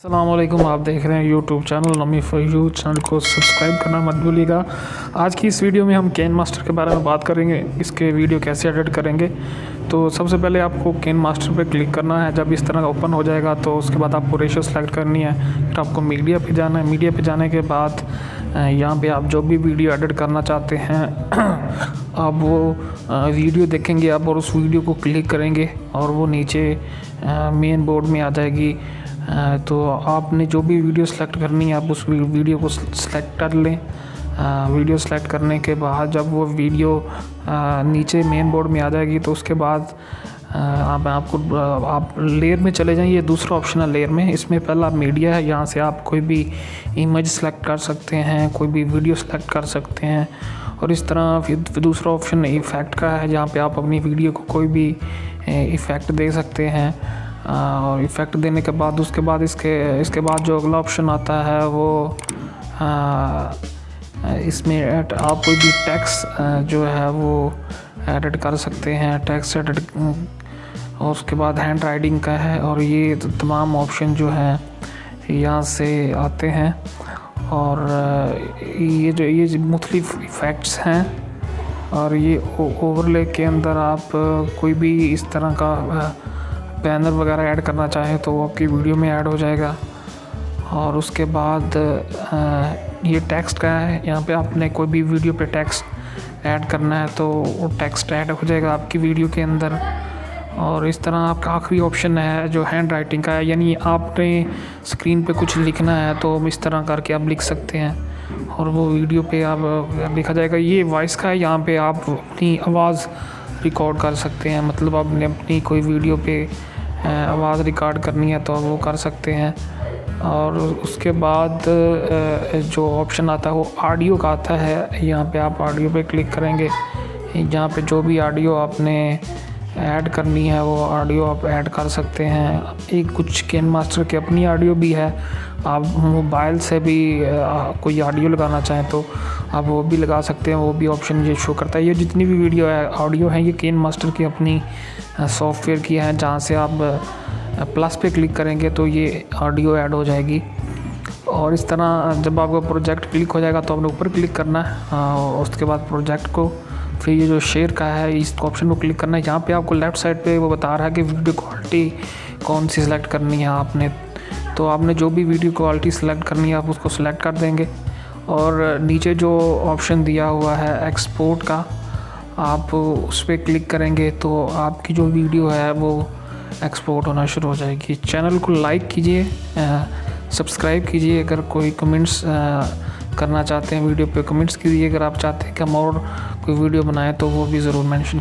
अस्सलामुअलैकुम, आप देख रहे हैं यूट्यूब चैनल नमी फॉर यू। चैनल को सब्सक्राइब करना मत भूलिएगा। आज की इस वीडियो में हम केन मास्टर के बारे में बात करेंगे, इसके वीडियो कैसे एडिट करेंगे। तो सबसे पहले आपको केन मास्टर पे क्लिक करना है। जब इस तरह का ओपन हो जाएगा तो उसके बाद आपको रेशियो सेलेक्ट करनी है। फिर आपको मीडिया पे जाना है। मीडिया पे जाने के बाद यहाँ पे आप जो भी वीडियो एडिट करना चाहते हैं आप वो वीडियो देखेंगे आप, और उस वीडियो को क्लिक करेंगे और वो नीचे मेन बोर्ड में आ जाएगी। तो आपने जो भी वीडियो सेलेक्ट करनी है आप उस वीडियो को सेलेक्ट कर लें। वीडियो सेलेक्ट करने के बाद जब वो वीडियो नीचे मेन बोर्ड में आ जाएगी तो उसके बाद आप लेयर में चले जाएं। ये दूसरा ऑप्शन है लेयर में। इसमें पहला मीडिया है, यहाँ से आप कोई भी इमेज सेलेक्ट कर सकते हैं, कोई भी वीडियो सेलेक्ट कर सकते हैं। और इस तरह फिर दूसरा ऑप्शन इफ़ेक्ट का है, जहाँ पे आप अपनी वीडियो को कोई भी इफ़ेक्ट दे सकते हैं। और इफ़ेक्ट देने के बाद उसके बाद इसके बाद जो अगला ऑप्शन आता है वो इसमें आप कोई भी टेक्स्ट जो है वो एडिट कर सकते हैं, टेक्स्ट एडिट। और उसके बाद हैंड राइटिंग का है, और ये तमाम ऑप्शन जो हैं यहाँ से आते हैं। और ये मुख्तलिफ इफ़ेक्ट्स हैं। और ये ओवरले के अंदर आप कोई भी इस तरह का बैनर वगैरह ऐड करना चाहें तो वो आपकी वीडियो में ऐड हो जाएगा। और उसके बाद ये टेक्स्ट का है, यहाँ पे आपने कोई भी वीडियो पे टेक्स्ट ऐड करना है तो वो टेक्स्ट ऐड हो जाएगा आपकी वीडियो के अंदर। और इस तरह आपका आखिरी ऑप्शन है जो हैंड राइटिंग का है, यानी आपने स्क्रीन पे कुछ लिखना है तो इस तरह करके आप लिख सकते हैं और वो वीडियो पे आप लिखा जाएगा। ये वॉइस का है, यहाँ पे आप अपनी आवाज़ रिकॉर्ड कर सकते हैं। मतलब आपने अपनी कोई वीडियो पे आवाज़ रिकॉर्ड करनी है तो वो कर सकते हैं। और उसके बाद जो ऑप्शन आता है वो ऑडियो का आता है। यहाँ पे आप ऑडियो पे क्लिक करेंगे, जहाँ पे जो भी ऑडियो आपने ऐड करनी है वो ऑडियो आप ऐड कर सकते हैं। एक कुछ केन मास्टर की अपनी ऑडियो भी है, आप मोबाइल से भी कोई ऑडियो लगाना चाहें तो आप वो भी लगा सकते हैं। वो भी ऑप्शन ये शो करता है। ये जितनी भी वीडियो है ऑडियो है ये केन मास्टर की अपनी सॉफ्टवेयर की है, जहाँ से आप प्लस पे क्लिक करेंगे तो ये ऑडियो ऐड हो जाएगी। और इस तरह जब आपका प्रोजेक्ट क्लिक हो जाएगा तो आपने ऊपर क्लिक करना है। उसके बाद प्रोजेक्ट को फिर ये जो शेयर का है इस ऑप्शन को क्लिक करना है। यहाँ पे आपको लेफ़्ट साइड पे वो बता रहा है कि वीडियो क्वालिटी कौन सी सिलेक्ट करनी है आपने। तो आपने जो भी वीडियो क्वालिटी सिलेक्ट करनी है आप उसको सिलेक्ट कर देंगे। और नीचे जो ऑप्शन दिया हुआ है एक्सपोर्ट का, आप उस पर क्लिक करेंगे तो आपकी जो वीडियो है वो एक्सपोर्ट होना शुरू हो जाएगी। चैनल को लाइक कीजिए, सब्सक्राइब कीजिए। अगर कोई कमेंट्स करना चाहते हैं वीडियो पे कमेंट्स कीजिए। अगर आप चाहते हैं कि हम और कोई वीडियो बनाएं तो वो भी ज़रूर मेंशन